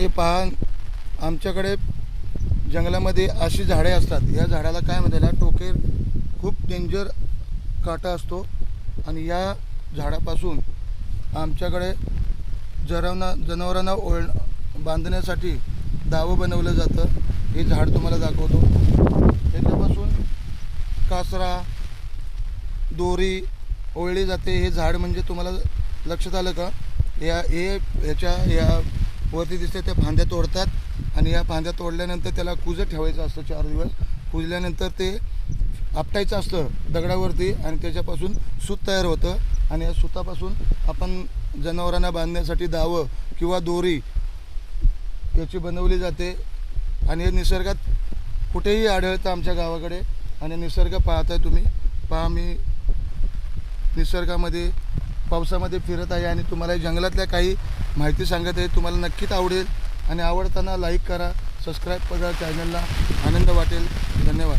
हे पहा, आमच्याकडे जंगलामध्ये अशी झाडे असतात. या झाडाला काय म्हणतात, टोकेर खूप डेंजर काटा असतो आणि या झाडापासून आमच्याकडे जनावरांना बांधण्यासाठी दावं बनवलं जातं. हे झाड तुम्हाला दाखवतो. याच्यापासून कासरा दोरी ओळली जाते. हे झाड म्हणजे तुम्हाला लक्षात आलं का? या वरती दिसते त्या फांद्या तोडतात आणि या फांद्या तोडल्यानंतर त्याला कुजत ठेवायचं असतं 4 दिवस. कुजल्यानंतर ते आपटायचं असतं दगडावरती आणि त्याच्यापासून सूत तयार होतं आणि या सुतापासून आपण जनावरांना बांधण्यासाठी दावं किंवा दोरी याची बनवली जाते. आणि हे निसर्गात कुठेही आढळतं आमच्या गावाकडे. आणि निसर्ग पाहताय तुम्ही. पहा, मी निसर्गामध्ये पावसामध्ये फिरत आहे आणि तुम्हाला जंगलातल्या काही माहिती सांगत आहे. तुम्हाला नक्कीच आवडेल आणि आवडताना लाईक करा, सबस्क्राईब करा चॅनलला. आनंद वाटेल. धन्यवाद.